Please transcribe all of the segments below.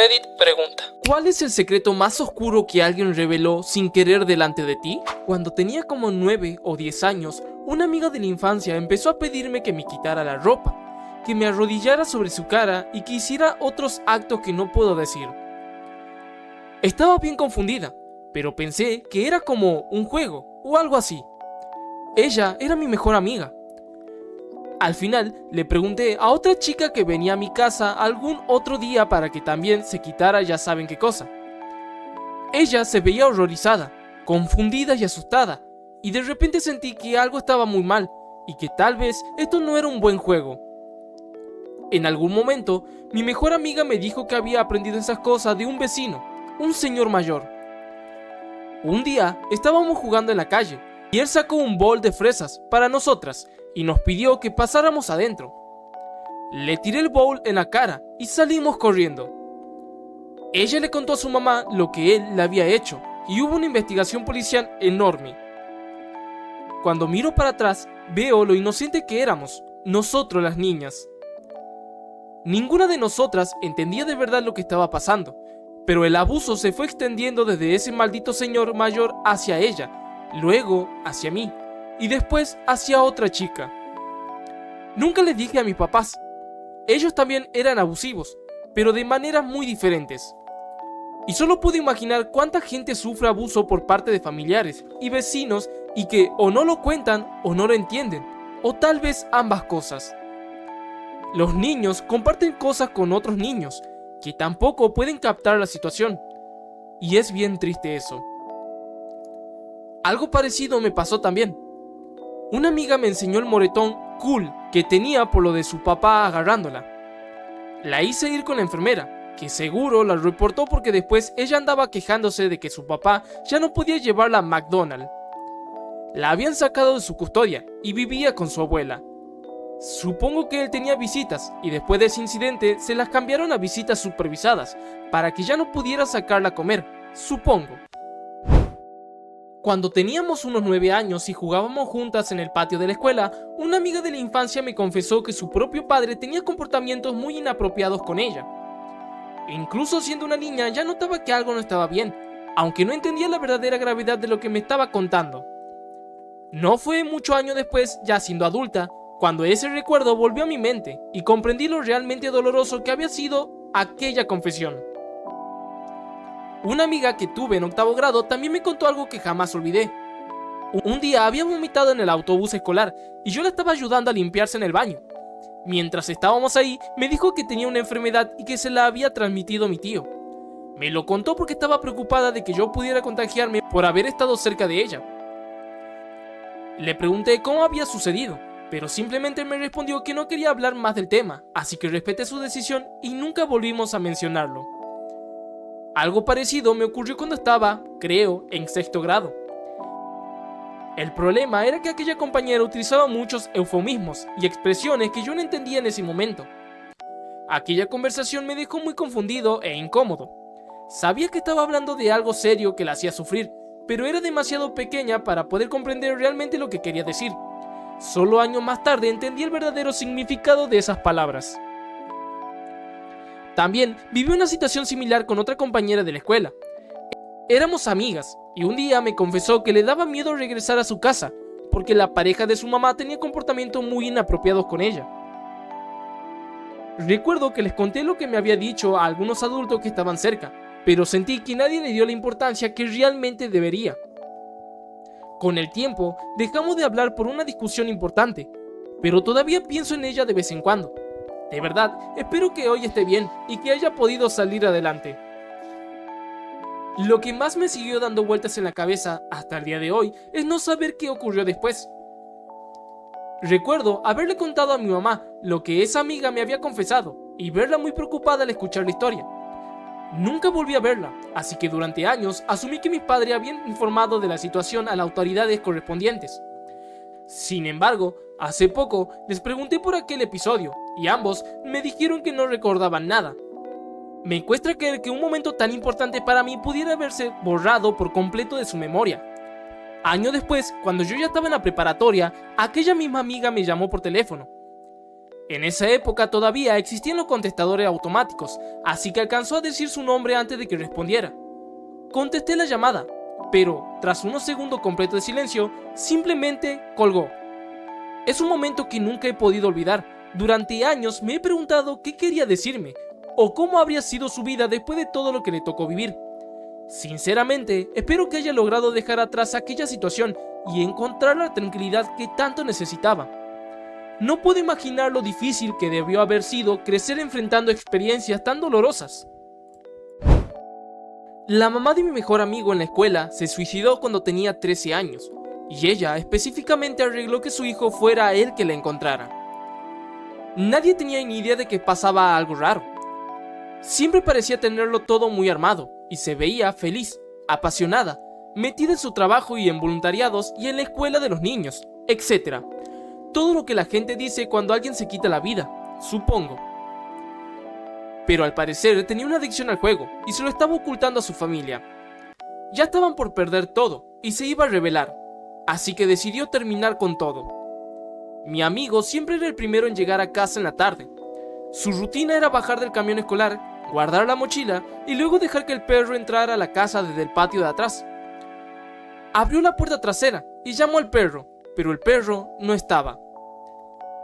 Reddit pregunta: ¿cuál es el secreto más oscuro que alguien reveló sin querer delante de ti? Cuando tenía como 9 o 10 años, una amiga de la infancia empezó a pedirme que me quitara la ropa, que me arrodillara sobre su cara y que hiciera otros actos que no puedo decir. Estaba bien confundida, pero pensé que era como un juego o algo así. Ella era mi mejor amiga. Al final le pregunté a otra chica que venía a mi casa algún otro día para que también se quitara ya saben qué cosa. Ella se veía horrorizada, confundida y asustada, y de repente sentí que algo estaba muy mal y que tal vez esto no era un buen juego. En algún momento, mi mejor amiga me dijo que había aprendido esas cosas de un vecino, un señor mayor. Un día estábamos jugando en la calle y él sacó un bol de fresas para nosotras y nos pidió que pasáramos adentro. Le tiré el bowl en la cara y salimos corriendo. Ella le contó a su mamá lo que él le había hecho y hubo una investigación policial enorme. Cuando miro para atrás, veo lo inocente que éramos, nosotros las niñas. Ninguna de nosotras entendía de verdad lo que estaba pasando, pero el abuso se fue extendiendo desde ese maldito señor mayor hacia ella, luego hacia mí, y después hacia otra chica. Nunca les dije a mis papás. Ellos también eran abusivos, pero de maneras muy diferentes. Y solo pude imaginar cuánta gente sufre abuso por parte de familiares y vecinos y que o no lo cuentan o no lo entienden, o tal vez ambas cosas. Los niños comparten cosas con otros niños que tampoco pueden captar la situación, y es bien triste eso. Algo parecido me pasó también. Una amiga me enseñó el moretón cool que tenía por lo de su papá agarrándola. La hice ir con la enfermera, que seguro la reportó porque después ella andaba quejándose de que su papá ya no podía llevarla a McDonald's. La habían sacado de su custodia y vivía con su abuela. Supongo que él tenía visitas y después de ese incidente se las cambiaron a visitas supervisadas para que ya no pudiera sacarla a comer, supongo. Cuando teníamos unos 9 años y jugábamos juntas en el patio de la escuela, una amiga de la infancia me confesó que su propio padre tenía comportamientos muy inapropiados con ella. Incluso siendo una niña ya notaba que algo no estaba bien, aunque no entendía la verdadera gravedad de lo que me estaba contando. No fue mucho año después, ya siendo adulta, cuando ese recuerdo volvió a mi mente y comprendí lo realmente doloroso que había sido aquella confesión. Una amiga que tuve en 8º grado también me contó algo que jamás olvidé. Un día había vomitado en el autobús escolar y yo la estaba ayudando a limpiarse en el baño. Mientras estábamos ahí, me dijo que tenía una enfermedad y que se la había transmitido mi tío. Me lo contó porque estaba preocupada de que yo pudiera contagiarme por haber estado cerca de ella. Le pregunté cómo había sucedido, pero simplemente me respondió que no quería hablar más del tema, así que respeté su decisión y nunca volvimos a mencionarlo. Algo parecido me ocurrió cuando estaba, creo, en 6º grado. El problema era que aquella compañera utilizaba muchos eufemismos y expresiones que yo no entendía en ese momento. Aquella conversación me dejó muy confundido e incómodo. Sabía que estaba hablando de algo serio que la hacía sufrir, pero era demasiado pequeña para poder comprender realmente lo que quería decir. Solo años más tarde entendí el verdadero significado de esas palabras. También viví una situación similar con otra compañera de la escuela. Éramos amigas y un día me confesó que le daba miedo regresar a su casa porque la pareja de su mamá tenía comportamientos muy inapropiados con ella. Recuerdo que les conté lo que me había dicho a algunos adultos que estaban cerca, pero sentí que nadie le dio la importancia que realmente debería. Con el tiempo dejamos de hablar por una discusión importante, pero todavía pienso en ella de vez en cuando. De verdad, espero que hoy esté bien y que haya podido salir adelante. Lo que más me siguió dando vueltas en la cabeza hasta el día de hoy es no saber qué ocurrió después. Recuerdo haberle contado a mi mamá lo que esa amiga me había confesado y verla muy preocupada al escuchar la historia. Nunca volví a verla, así que durante años asumí que mis padres habían informado de la situación a las autoridades correspondientes. Sin embargo, hace poco les pregunté por aquel episodio y ambos me dijeron que no recordaban nada. Me cuesta creer que un momento tan importante para mí pudiera haberse borrado por completo de su memoria. Años después, cuando yo ya estaba en la preparatoria, aquella misma amiga me llamó por teléfono. En esa época todavía existían los contestadores automáticos, así que alcanzó a decir su nombre antes de que respondiera. Contesté la llamada, pero tras unos segundos completos de silencio, simplemente colgó. Es un momento que nunca he podido olvidar. Durante años me he preguntado qué quería decirme, o cómo habría sido su vida después de todo lo que le tocó vivir. Sinceramente, espero que haya logrado dejar atrás aquella situación y encontrar la tranquilidad que tanto necesitaba. No puedo imaginar lo difícil que debió haber sido crecer enfrentando experiencias tan dolorosas. La mamá de mi mejor amigo en la escuela se suicidó cuando tenía 13 años, y ella específicamente arregló que su hijo fuera él que la encontrara. Nadie tenía ni idea de que pasaba algo raro. Siempre parecía tenerlo todo muy armado, y se veía feliz, apasionada, metida en su trabajo y en voluntariados y en la escuela de los niños, etc. Todo lo que la gente dice cuando alguien se quita la vida, supongo. Pero al parecer tenía una adicción al juego y se lo estaba ocultando a su familia. Ya estaban por perder todo y se iba a rebelar, así que decidió terminar con todo. Mi amigo siempre era el primero en llegar a casa en la tarde. Su rutina era bajar del camión escolar, guardar la mochila y luego dejar que el perro entrara a la casa desde el patio de atrás. Abrió la puerta trasera y llamó al perro, pero el perro no estaba.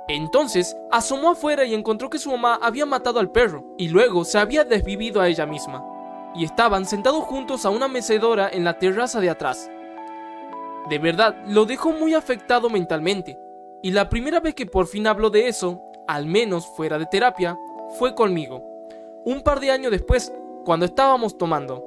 Entonces asomó afuera y encontró que su mamá había matado al perro y luego se había desvivido a ella misma, y estaban sentados juntos a una mecedora en la terraza de atrás. De verdad, lo dejó muy afectado mentalmente, y la primera vez que por fin habló de eso, al menos fuera de terapia, fue conmigo, un par de años después, cuando estábamos tomando.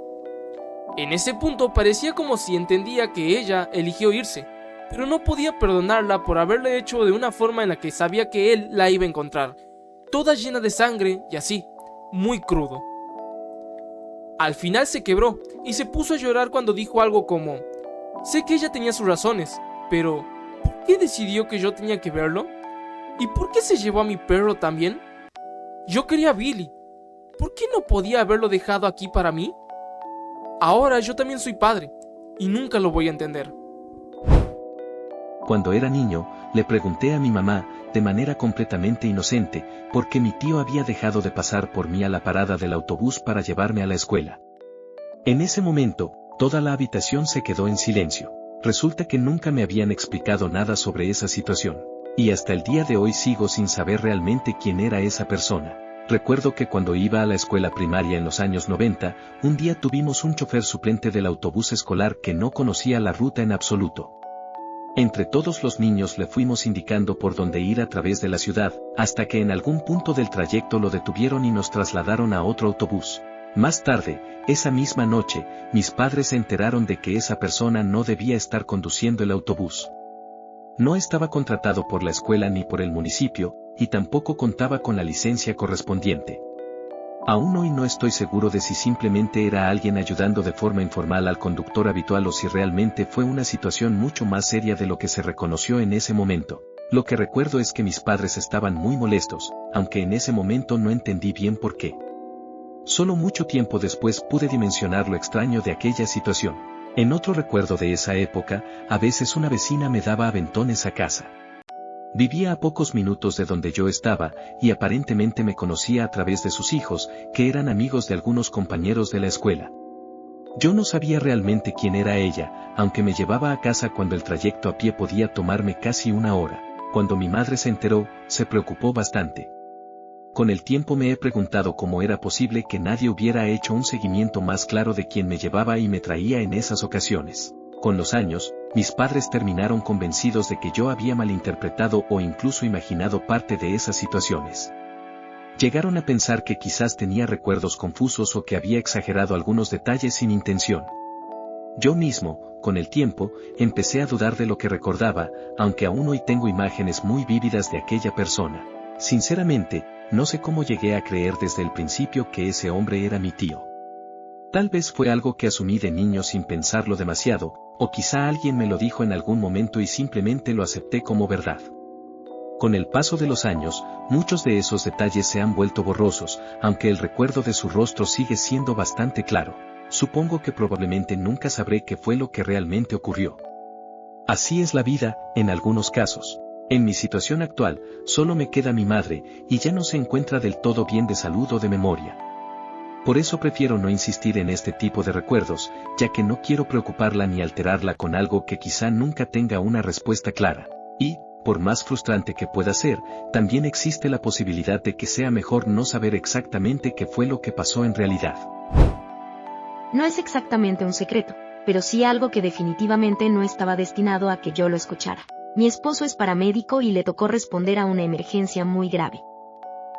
En ese punto parecía como si entendía que ella eligió irse, pero no podía perdonarla por haberle hecho de una forma en la que sabía que él la iba a encontrar, toda llena de sangre y así, muy crudo. Al final se quebró y se puso a llorar cuando dijo algo como: sé que ella tenía sus razones, pero ¿por qué decidió que yo tenía que verlo? ¿Y por qué se llevó a mi perro también? Yo quería a Billy. ¿Por qué no podía haberlo dejado aquí para mí? Ahora yo también soy padre, y nunca lo voy a entender. Cuando era niño, le pregunté a mi mamá, de manera completamente inocente, por qué mi tío había dejado de pasar por mí a la parada del autobús para llevarme a la escuela. En ese momento, toda la habitación se quedó en silencio. Resulta que nunca me habían explicado nada sobre esa situación. Y hasta el día de hoy sigo sin saber realmente quién era esa persona. Recuerdo que cuando iba a la escuela primaria en los años 90, un día tuvimos un chofer suplente del autobús escolar que no conocía la ruta en absoluto. Entre todos los niños le fuimos indicando por dónde ir a través de la ciudad, hasta que en algún punto del trayecto lo detuvieron y nos trasladaron a otro autobús. Más tarde, esa misma noche, mis padres se enteraron de que esa persona no debía estar conduciendo el autobús. No estaba contratado por la escuela ni por el municipio, y tampoco contaba con la licencia correspondiente. Aún hoy no estoy seguro de si simplemente era alguien ayudando de forma informal al conductor habitual o si realmente fue una situación mucho más seria de lo que se reconoció en ese momento. Lo que recuerdo es que mis padres estaban muy molestos, aunque en ese momento no entendí bien por qué. Solo mucho tiempo después pude dimensionar lo extraño de aquella situación. En otro recuerdo de esa época, a veces una vecina me daba aventones a casa. Vivía a pocos minutos de donde yo estaba, y aparentemente me conocía a través de sus hijos, que eran amigos de algunos compañeros de la escuela. Yo no sabía realmente quién era ella, aunque me llevaba a casa cuando el trayecto a pie podía tomarme casi una hora. Cuando mi madre se enteró, se preocupó bastante. Con el tiempo me he preguntado cómo era posible que nadie hubiera hecho un seguimiento más claro de quién me llevaba y me traía en esas ocasiones. Con los años, mis padres terminaron convencidos de que yo había malinterpretado o incluso imaginado parte de esas situaciones. Llegaron a pensar que quizás tenía recuerdos confusos o que había exagerado algunos detalles sin intención. Yo mismo, con el tiempo, empecé a dudar de lo que recordaba, aunque aún hoy tengo imágenes muy vívidas de aquella persona. Sinceramente, no sé cómo llegué a creer desde el principio que ese hombre era mi tío. Tal vez fue algo que asumí de niño sin pensarlo demasiado, o quizá alguien me lo dijo en algún momento y simplemente lo acepté como verdad. Con el paso de los años, muchos de esos detalles se han vuelto borrosos, aunque el recuerdo de su rostro sigue siendo bastante claro. Supongo que probablemente nunca sabré qué fue lo que realmente ocurrió. Así es la vida, en algunos casos. En mi situación actual, solo me queda mi madre, y ya no se encuentra del todo bien de salud o de memoria. Por eso prefiero no insistir en este tipo de recuerdos, ya que no quiero preocuparla ni alterarla con algo que quizá nunca tenga una respuesta clara. Y, por más frustrante que pueda ser, también existe la posibilidad de que sea mejor no saber exactamente qué fue lo que pasó en realidad. No es exactamente un secreto, pero sí algo que definitivamente no estaba destinado a que yo lo escuchara. Mi esposo es paramédico y le tocó responder a una emergencia muy grave.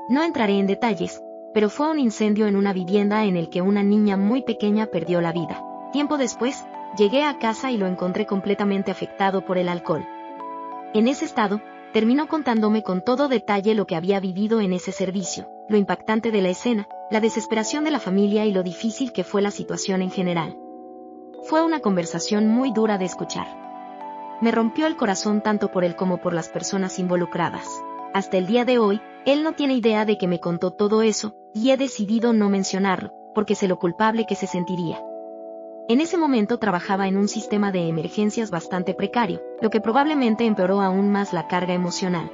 No entraré en detalles, pero fue un incendio en una vivienda en el que una niña muy pequeña perdió la vida. Tiempo después, llegué a casa y lo encontré completamente afectado por el alcohol. En ese estado, terminó contándome con todo detalle lo que había vivido en ese servicio, lo impactante de la escena, la desesperación de la familia y lo difícil que fue la situación en general. Fue una conversación muy dura de escuchar. Me rompió el corazón tanto por él como por las personas involucradas. Hasta el día de hoy, él no tiene idea de que me contó todo eso, y he decidido no mencionarlo, porque sé lo culpable que se sentiría. En ese momento trabajaba en un sistema de emergencias bastante precario, lo que probablemente empeoró aún más la carga emocional.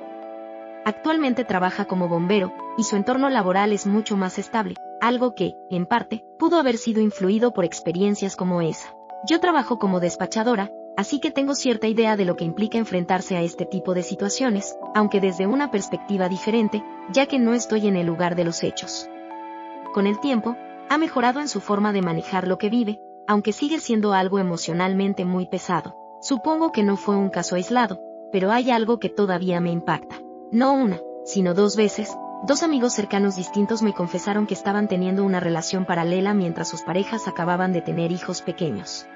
Actualmente trabaja como bombero, y su entorno laboral es mucho más estable, algo que, en parte, pudo haber sido influido por experiencias como esa. Yo trabajo como despachadora, así que tengo cierta idea de lo que implica enfrentarse a este tipo de situaciones, aunque desde una perspectiva diferente, ya que no estoy en el lugar de los hechos. Con el tiempo, ha mejorado en su forma de manejar lo que vive, aunque sigue siendo algo emocionalmente muy pesado. Supongo que no fue un caso aislado, pero hay algo que todavía me impacta. No una, sino 2 veces, 2 amigos cercanos distintos me confesaron que estaban teniendo una relación paralela mientras sus parejas acababan de tener hijos pequeños.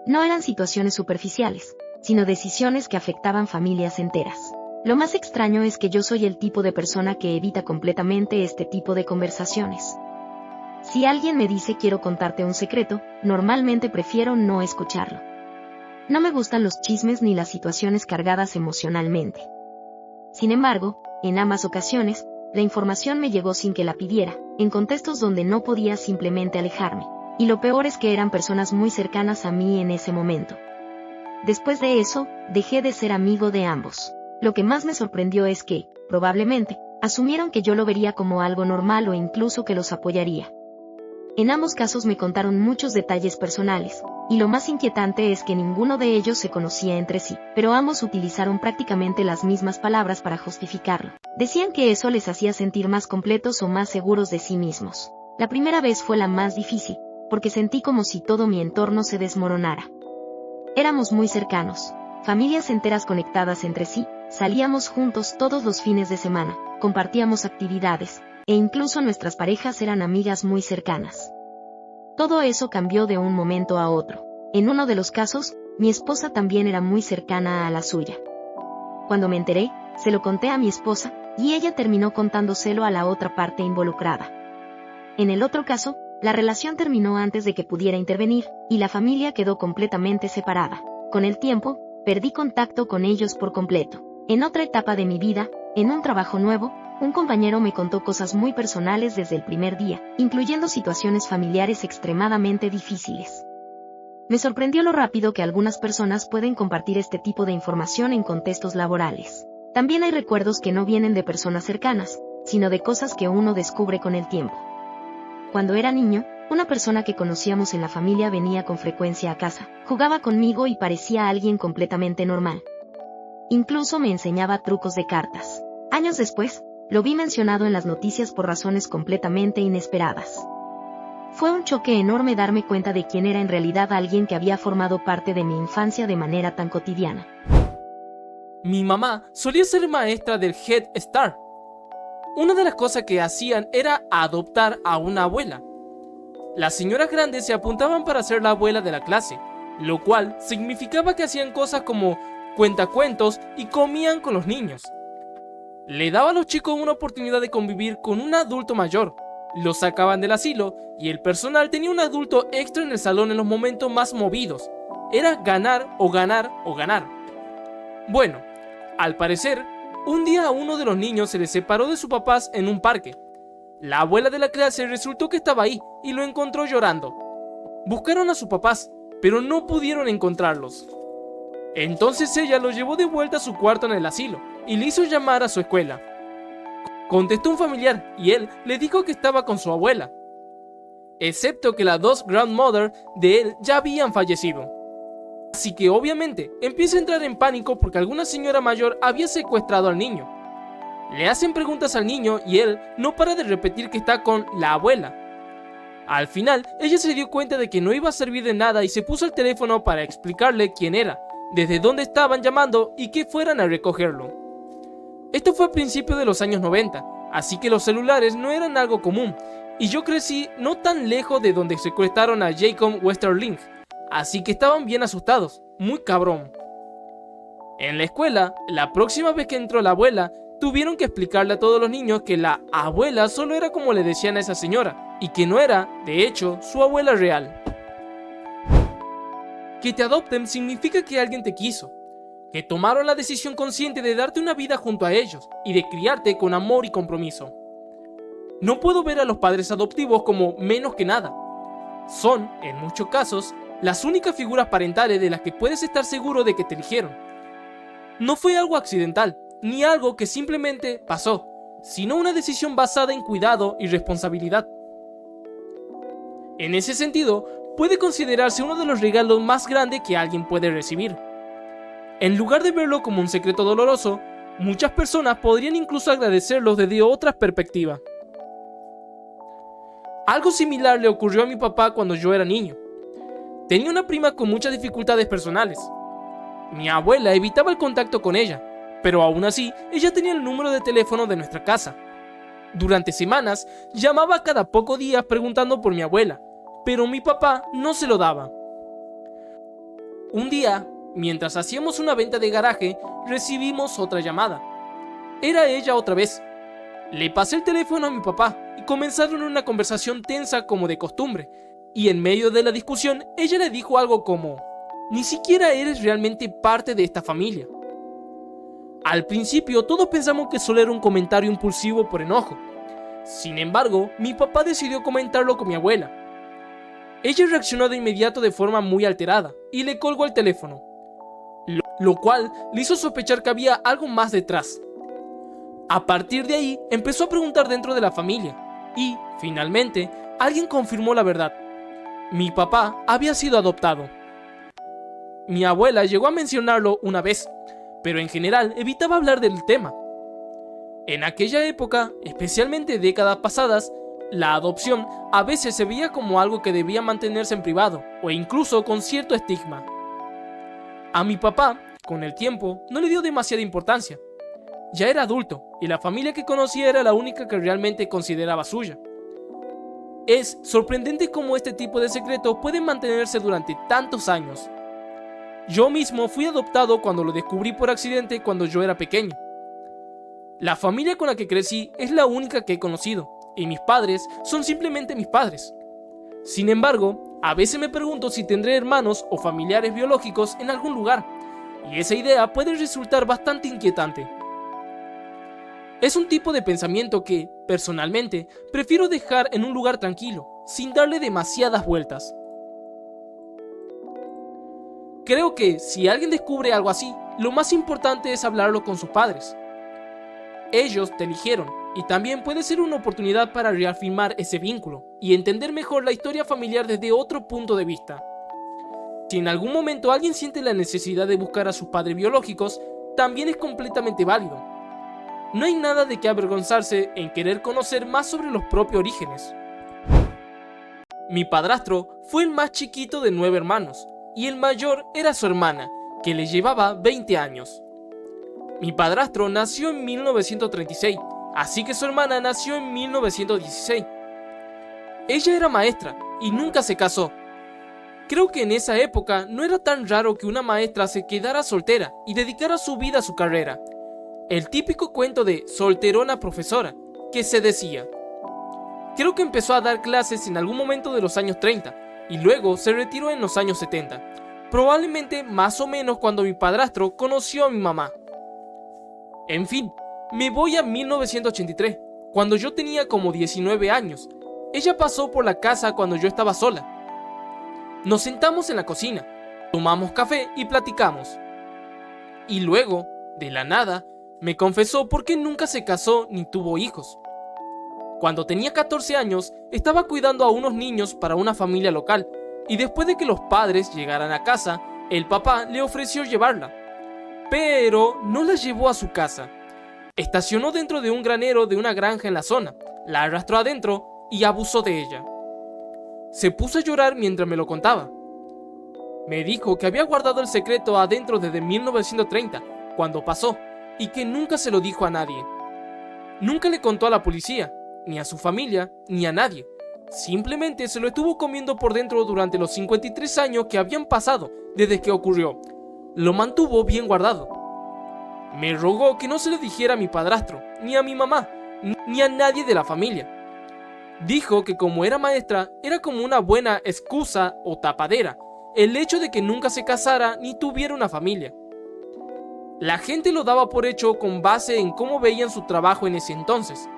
No eran situaciones superficiales, sino decisiones que afectaban familias enteras. Lo más extraño es que yo soy el tipo de persona que evita completamente este tipo de conversaciones. Si alguien me dice quiero contarte un secreto, normalmente prefiero no escucharlo. No me gustan los chismes ni las situaciones cargadas emocionalmente. Sin embargo, en ambas ocasiones, la información me llegó sin que la pidiera, en contextos donde no podía simplemente alejarme. Y lo peor es que eran personas muy cercanas a mí en ese momento. Después de eso, dejé de ser amigo de ambos. Lo que más me sorprendió es que, probablemente, asumieron que yo lo vería como algo normal o incluso que los apoyaría. En ambos casos me contaron muchos detalles personales, y lo más inquietante es que ninguno de ellos se conocía entre sí, pero ambos utilizaron prácticamente las mismas palabras para justificarlo. Decían que eso les hacía sentir más completos o más seguros de sí mismos. La primera vez fue la más difícil, porque sentí como si todo mi entorno se desmoronara. Éramos muy cercanos, familias enteras conectadas entre sí, salíamos juntos todos los fines de semana, compartíamos actividades, e incluso nuestras parejas eran amigas muy cercanas. Todo eso cambió de un momento a otro. En uno de los casos, mi esposa también era muy cercana a la suya. Cuando me enteré, se lo conté a mi esposa, y ella terminó contándoselo a la otra parte involucrada. En el otro caso, la relación terminó antes de que pudiera intervenir, y la familia quedó completamente separada. Con el tiempo, perdí contacto con ellos por completo. En otra etapa de mi vida, en un trabajo nuevo, un compañero me contó cosas muy personales desde el primer día, incluyendo situaciones familiares extremadamente difíciles. Me sorprendió lo rápido que algunas personas pueden compartir este tipo de información en contextos laborales. También hay recuerdos que no vienen de personas cercanas, sino de cosas que uno descubre con el tiempo. Cuando era niño, una persona que conocíamos en la familia venía con frecuencia a casa, jugaba conmigo y parecía alguien completamente normal. Incluso me enseñaba trucos de cartas. Años después, lo vi mencionado en las noticias por razones completamente inesperadas. Fue un choque enorme darme cuenta de quién era en realidad alguien que había formado parte de mi infancia de manera tan cotidiana. Mi mamá solía ser maestra del Head Start. Una de las cosas que hacían era adoptar a una abuela. Las señoras grandes se apuntaban para ser la abuela de la clase, lo cual significaba que hacían cosas como cuentacuentos y comían con los niños. Le daba a los chicos una oportunidad de convivir con un adulto mayor, los sacaban del asilo y el personal tenía un adulto extra en el salón en los momentos más movidos. Era ganar o ganar o ganar. Bueno, al parecer, un día a uno de los niños se le separó de sus papás en un parque. La abuela de la clase resultó que estaba ahí y lo encontró llorando. Buscaron a sus papás, pero no pudieron encontrarlos. Entonces ella lo llevó de vuelta a su cuarto en el asilo y le hizo llamar a su escuela. Contestó un familiar y él le dijo que estaba con su abuela, excepto que las dos grandmothers de él ya habían fallecido. Así que obviamente empieza a entrar en pánico porque alguna señora mayor había secuestrado al niño. Le hacen preguntas al niño y él no para de repetir que está con la abuela. Al final, ella se dio cuenta de que no iba a servir de nada y se puso el teléfono para explicarle quién era, desde dónde estaban llamando y que fueran a recogerlo. Esto fue a principios de los años 90, así que los celulares no eran algo común, y yo crecí no tan lejos de donde secuestraron a Jacob Westerling, así que estaban bien asustados, muy cabrón. En la escuela, la próxima vez que entró la abuela, tuvieron que explicarle a todos los niños que la abuela solo era como le decían a esa señora, y que no era, de hecho, su abuela real. Que te adopten significa que alguien te quiso, que tomaron la decisión consciente de darte una vida junto a ellos y de criarte con amor y compromiso. No puedo ver a los padres adoptivos como menos que nada. Son, en muchos casos, las únicas figuras parentales de las que puedes estar seguro de que te eligieron. No fue algo accidental, ni algo que simplemente pasó, sino una decisión basada en cuidado y responsabilidad. En ese sentido, puede considerarse uno de los regalos más grandes que alguien puede recibir. En lugar de verlo como un secreto doloroso, muchas personas podrían incluso agradecerlo desde otra perspectiva. Algo similar le ocurrió a mi papá cuando yo era niño. Tenía una prima con muchas dificultades personales. Mi abuela evitaba el contacto con ella, pero aún así, ella tenía el número de teléfono de nuestra casa. Durante semanas, llamaba cada pocos días preguntando por mi abuela, pero mi papá no se lo daba. Un día, mientras hacíamos una venta de garaje, recibimos otra llamada. Era ella otra vez. Le pasé el teléfono a mi papá y comenzaron una conversación tensa como de costumbre, y en medio de la discusión, ella le dijo algo como: "Ni siquiera eres realmente parte de esta familia". Al principio todos pensamos que solo era un comentario impulsivo por enojo. Sin embargo, mi papá decidió comentarlo con mi abuela. Ella reaccionó de inmediato de forma muy alterada y le colgó el teléfono, lo cual le hizo sospechar que había algo más detrás. A partir de ahí empezó a preguntar dentro de la familia y, finalmente, alguien confirmó la verdad. Mi papá había sido adoptado. Mi abuela llegó a mencionarlo una vez, pero en general evitaba hablar del tema. En aquella época, especialmente décadas pasadas, la adopción a veces se veía como algo que debía mantenerse en privado o incluso con cierto estigma. A mi papá, con el tiempo, no le dio demasiada importancia. Ya era adulto y la familia que conocía era la única que realmente consideraba suya. Es sorprendente cómo este tipo de secretos pueden mantenerse durante tantos años. Yo mismo fui adoptado cuando lo descubrí por accidente cuando yo era pequeño. La familia con la que crecí es la única que he conocido, y mis padres son simplemente mis padres. Sin embargo, a veces me pregunto si tendré hermanos o familiares biológicos en algún lugar, y esa idea puede resultar bastante inquietante. Es un tipo de pensamiento que, personalmente, prefiero dejar en un lugar tranquilo, sin darle demasiadas vueltas. Creo que, si alguien descubre algo así, lo más importante es hablarlo con sus padres. Ellos te eligieron, y también puede ser una oportunidad para reafirmar ese vínculo, y entender mejor la historia familiar desde otro punto de vista. Si en algún momento alguien siente la necesidad de buscar a sus padres biológicos, también es completamente válido. No hay nada de qué avergonzarse en querer conocer más sobre los propios orígenes. Mi padrastro fue el más chiquito de 9 hermanos, y el mayor era su hermana, que le llevaba 20 años. Mi padrastro nació en 1936, así que su hermana nació en 1916. Ella era maestra y nunca se casó. Creo que en esa época no era tan raro que una maestra se quedara soltera y dedicara su vida a su carrera. El típico cuento de solterona profesora, que se decía. Creo que empezó a dar clases en algún momento de los años 30 y luego se retiró en los años 70, probablemente más o menos cuando mi padrastro conoció a mi mamá. En fin, me voy a 1983, cuando yo tenía como 19 años. Ella pasó por la casa cuando yo estaba sola. Nos sentamos en la cocina, tomamos café y platicamos. Y luego, de la nada, me confesó por qué nunca se casó ni tuvo hijos. Cuando tenía 14 años, estaba cuidando a unos niños para una familia local, y después de que los padres llegaran a casa, el papá le ofreció llevarla. Pero no la llevó a su casa. Estacionó dentro de un granero de una granja en la zona, la arrastró adentro y abusó de ella. Se puso a llorar mientras me lo contaba. Me dijo que había guardado el secreto adentro desde 1930, cuando pasó, y que nunca se lo dijo a nadie. Nunca le contó a la policía, ni a su familia, ni a nadie. Simplemente se lo estuvo comiendo por dentro durante los 53 años que habían pasado desde que ocurrió. Lo mantuvo bien guardado. Me rogó que no se lo dijera a mi padrastro, ni a mi mamá, ni a nadie de la familia. Dijo que como era maestra, era como una buena excusa o tapadera el hecho de que nunca se casara ni tuviera una familia. La gente lo daba por hecho con base en cómo veían su trabajo en ese entonces.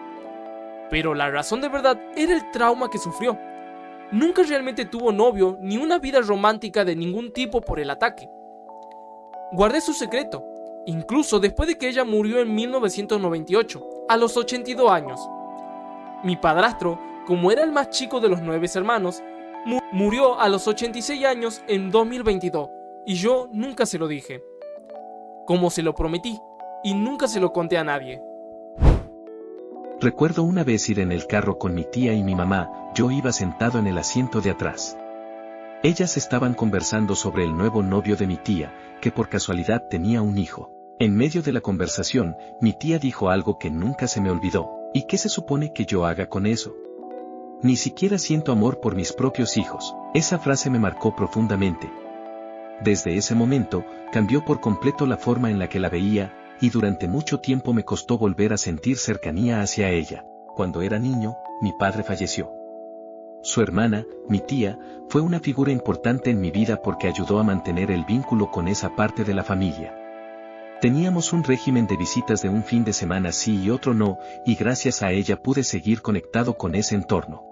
Pero la razón de verdad era el trauma que sufrió. Nunca realmente tuvo novio ni una vida romántica de ningún tipo por el ataque. Guardé su secreto, incluso después de que ella murió en 1998, a los 82 años. Mi padrastro, como era el más chico de los 9 hermanos, murió a los 86 años en 2022, y yo nunca se lo dije, como se lo prometí, y nunca se lo conté a nadie. Recuerdo una vez ir en el carro con mi tía y mi mamá, yo iba sentado en el asiento de atrás. Ellas estaban conversando sobre el nuevo novio de mi tía, que por casualidad tenía un hijo. En medio de la conversación, mi tía dijo algo que nunca se me olvidó. ¿Y qué se supone que yo haga con eso? Ni siquiera siento amor por mis propios hijos. Esa frase me marcó profundamente. Desde ese momento, cambió por completo la forma en la que la veía, y durante mucho tiempo me costó volver a sentir cercanía hacia ella. Cuando era niño, mi padre falleció. Su hermana, mi tía, fue una figura importante en mi vida porque ayudó a mantener el vínculo con esa parte de la familia. Teníamos un régimen de visitas de un fin de semana sí y otro no, y gracias a ella pude seguir conectado con ese entorno.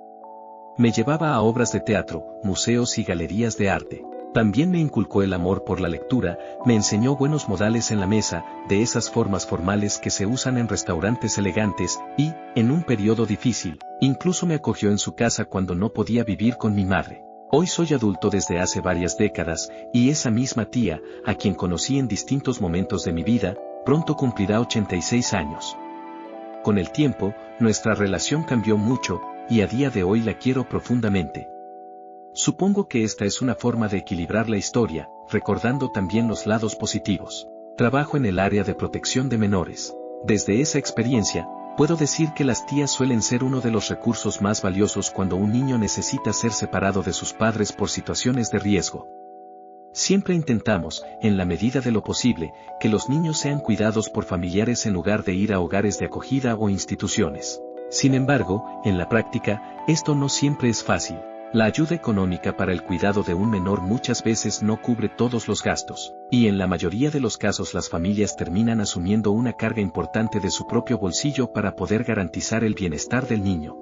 Me llevaba a obras de teatro, museos y galerías de arte. También me inculcó el amor por la lectura, me enseñó buenos modales en la mesa, de esas formas formales que se usan en restaurantes elegantes, y, en un periodo difícil, incluso me acogió en su casa cuando no podía vivir con mi madre. Hoy soy adulto desde hace varias décadas, y esa misma tía, a quien conocí en distintos momentos de mi vida, pronto cumplirá 86 años. Con el tiempo, nuestra relación cambió mucho, y a día de hoy la quiero profundamente. Supongo que esta es una forma de equilibrar la historia, recordando también los lados positivos. Trabajo en el área de protección de menores. Desde esa experiencia, puedo decir que las tías suelen ser uno de los recursos más valiosos cuando un niño necesita ser separado de sus padres por situaciones de riesgo. Siempre intentamos, en la medida de lo posible, que los niños sean cuidados por familiares en lugar de ir a hogares de acogida o instituciones. Sin embargo, en la práctica, esto no siempre es fácil. La ayuda económica para el cuidado de un menor muchas veces no cubre todos los gastos, y en la mayoría de los casos las familias terminan asumiendo una carga importante de su propio bolsillo para poder garantizar el bienestar del niño.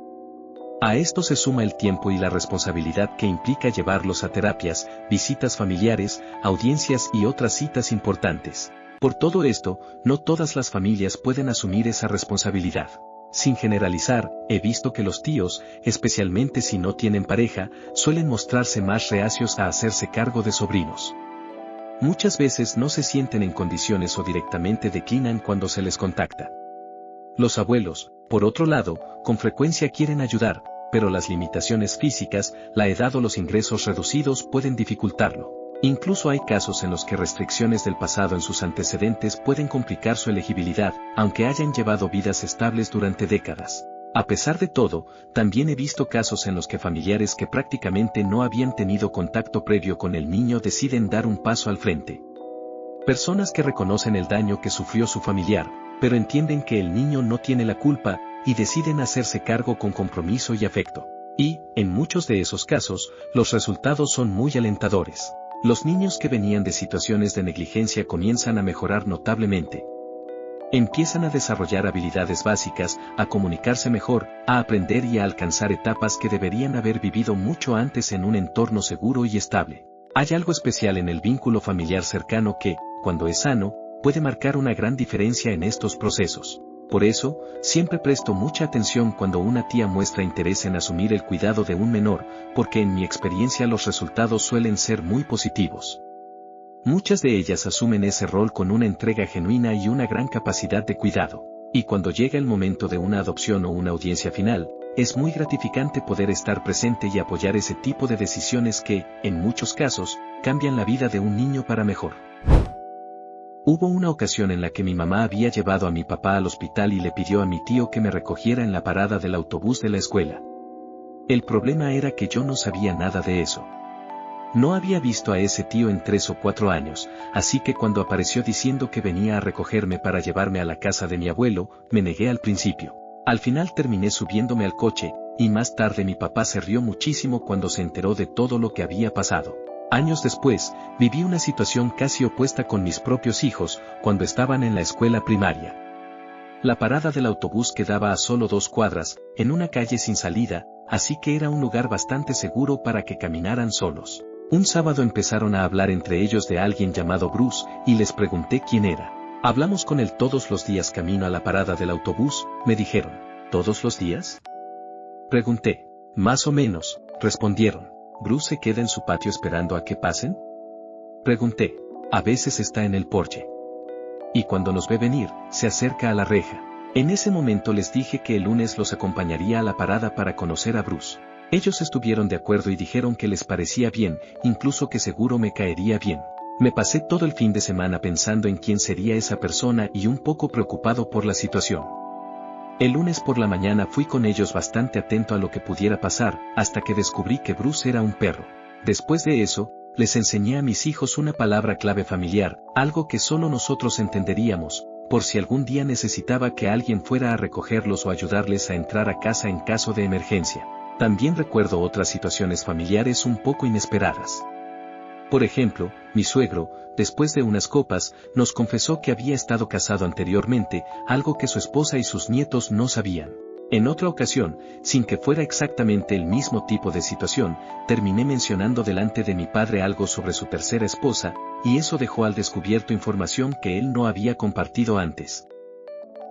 A esto se suma el tiempo y la responsabilidad que implica llevarlos a terapias, visitas familiares, audiencias y otras citas importantes. Por todo esto, no todas las familias pueden asumir esa responsabilidad. Sin generalizar, he visto que los tíos, especialmente si no tienen pareja, suelen mostrarse más reacios a hacerse cargo de sobrinos. Muchas veces no se sienten en condiciones o directamente declinan cuando se les contacta. Los abuelos, por otro lado, con frecuencia quieren ayudar, pero las limitaciones físicas, la edad o los ingresos reducidos pueden dificultarlo. Incluso hay casos en los que restricciones del pasado en sus antecedentes pueden complicar su elegibilidad, aunque hayan llevado vidas estables durante décadas. A pesar de todo, también he visto casos en los que familiares que prácticamente no habían tenido contacto previo con el niño deciden dar un paso al frente. Personas que reconocen el daño que sufrió su familiar, pero entienden que el niño no tiene la culpa, y deciden hacerse cargo con compromiso y afecto. Y, en muchos de esos casos, los resultados son muy alentadores. Los niños que venían de situaciones de negligencia comienzan a mejorar notablemente. Empiezan a desarrollar habilidades básicas, a comunicarse mejor, a aprender y a alcanzar etapas que deberían haber vivido mucho antes en un entorno seguro y estable. Hay algo especial en el vínculo familiar cercano que, cuando es sano, puede marcar una gran diferencia en estos procesos. Por eso, siempre presto mucha atención cuando una tía muestra interés en asumir el cuidado de un menor, porque en mi experiencia los resultados suelen ser muy positivos. Muchas de ellas asumen ese rol con una entrega genuina y una gran capacidad de cuidado. Y cuando llega el momento de una adopción o una audiencia final, es muy gratificante poder estar presente y apoyar ese tipo de decisiones que, en muchos casos, cambian la vida de un niño para mejor. Hubo una ocasión en la que mi mamá había llevado a mi papá al hospital y le pidió a mi tío que me recogiera en la parada del autobús de la escuela. El problema era que yo no sabía nada de eso. No había visto a ese tío en 3 o 4 años, así que cuando apareció diciendo que venía a recogerme para llevarme a la casa de mi abuelo, me negué al principio. Al final terminé subiéndome al coche, y más tarde mi papá se rió muchísimo cuando se enteró de todo lo que había pasado. Años después, viví una situación casi opuesta con mis propios hijos, cuando estaban en la escuela primaria. La parada del autobús quedaba a solo 2 cuadras, en una calle sin salida, así que era un lugar bastante seguro para que caminaran solos. Un sábado empezaron a hablar entre ellos de alguien llamado Bruce, y les pregunté quién era. Hablamos con él todos los días camino a la parada del autobús, me dijeron. ¿Todos los días? Pregunté. Más o menos, respondieron. ¿Bruce se queda en su patio esperando a que pasen? Pregunté. A veces está en el porche. Y cuando nos ve venir, se acerca a la reja. En ese momento les dije que el lunes los acompañaría a la parada para conocer a Bruce. Ellos estuvieron de acuerdo y dijeron que les parecía bien, incluso que seguro me caería bien. Me pasé todo el fin de semana pensando en quién sería esa persona y un poco preocupado por la situación. El lunes por la mañana fui con ellos bastante atento a lo que pudiera pasar, hasta que descubrí que Bruce era un perro. Después de eso, les enseñé a mis hijos una palabra clave familiar, algo que solo nosotros entenderíamos, por si algún día necesitaba que alguien fuera a recogerlos o ayudarles a entrar a casa en caso de emergencia. También recuerdo otras situaciones familiares un poco inesperadas. Por ejemplo, mi suegro, después de unas copas, nos confesó que había estado casado anteriormente, algo que su esposa y sus nietos no sabían. En otra ocasión, sin que fuera exactamente el mismo tipo de situación, terminé mencionando delante de mi padre algo sobre su tercera esposa, y eso dejó al descubierto información que él no había compartido antes.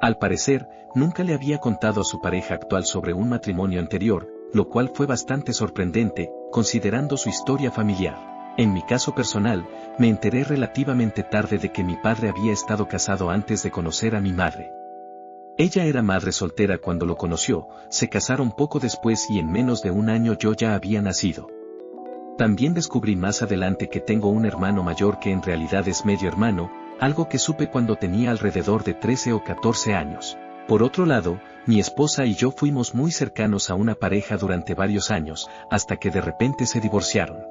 Al parecer, nunca le había contado a su pareja actual sobre un matrimonio anterior, lo cual fue bastante sorprendente, considerando su historia familiar. En mi caso personal, me enteré relativamente tarde de que mi padre había estado casado antes de conocer a mi madre. Ella era madre soltera cuando lo conoció, se casaron poco después y en menos de un año yo ya había nacido. También descubrí más adelante que tengo un hermano mayor que en realidad es medio hermano, algo que supe cuando tenía alrededor de 13 o 14 años. Por otro lado, mi esposa y yo fuimos muy cercanos a una pareja durante varios años, hasta que de repente se divorciaron.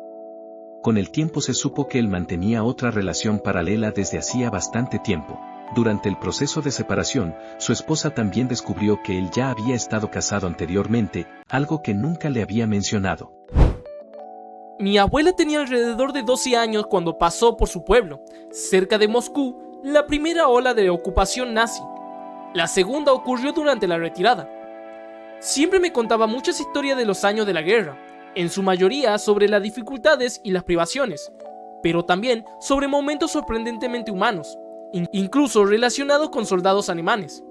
Con el tiempo se supo que él mantenía otra relación paralela desde hacía bastante tiempo. Durante el proceso de separación, su esposa también descubrió que él ya había estado casado anteriormente, algo que nunca le había mencionado. Mi abuela tenía alrededor de 12 años cuando pasó por su pueblo, cerca de Moscú, la primera ola de ocupación nazi. La segunda ocurrió durante la retirada. Siempre me contaba muchas historias de los años de la guerra, en su mayoría sobre las dificultades y las privaciones, pero también sobre momentos sorprendentemente humanos, incluso relacionados con soldados alemanes.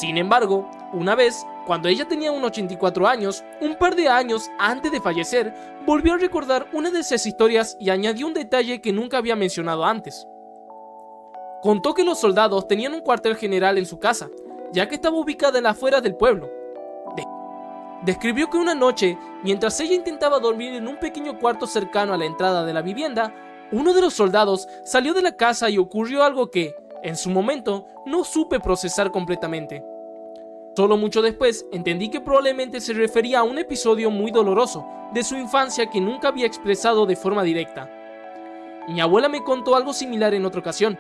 Sin embargo, una vez, cuando ella tenía unos 84 años, un par de años antes de fallecer, volvió a recordar una de esas historias y añadió un detalle que nunca había mencionado antes. Contó que los soldados tenían un cuartel general en su casa, ya que estaba ubicada en las afueras del pueblo. Describió que una noche, mientras ella intentaba dormir en un pequeño cuarto cercano a la entrada de la vivienda, uno de los soldados salió de la casa y ocurrió algo que, en su momento, no supe procesar completamente. Solo mucho después entendí que probablemente se refería a un episodio muy doloroso de su infancia que nunca había expresado de forma directa. Mi abuela me contó algo similar en otra ocasión.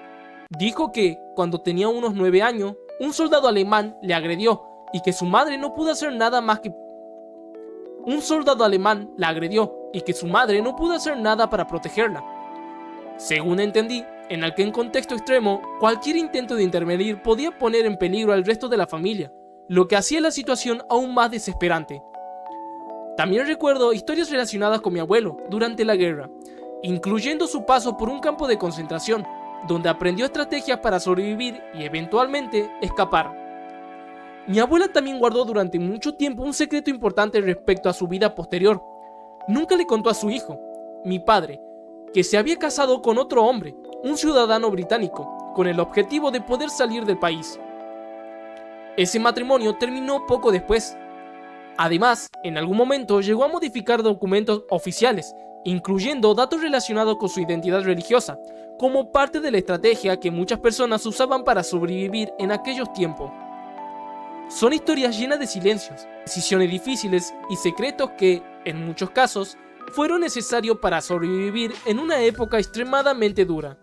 Dijo que, cuando tenía unos 9 años, un soldado alemán le agredió y que su madre no pudo hacer nada para protegerla. Según entendí, en aquel contexto extremo, cualquier intento de intervenir podía poner en peligro al resto de la familia, lo que hacía la situación aún más desesperante. También recuerdo historias relacionadas con mi abuelo durante la guerra, incluyendo su paso por un campo de concentración, donde aprendió estrategias para sobrevivir y eventualmente escapar. Mi abuela también guardó durante mucho tiempo un secreto importante respecto a su vida posterior. Nunca le contó a su hijo, mi padre, que se había casado con otro hombre, un ciudadano británico, con el objetivo de poder salir del país. Ese matrimonio terminó poco después. Además, en algún momento llegó a modificar documentos oficiales, incluyendo datos relacionados con su identidad religiosa, como parte de la estrategia que muchas personas usaban para sobrevivir en aquellos tiempos. Son historias llenas de silencios, decisiones difíciles y secretos que, en muchos casos, fueron necesarios para sobrevivir en una época extremadamente dura.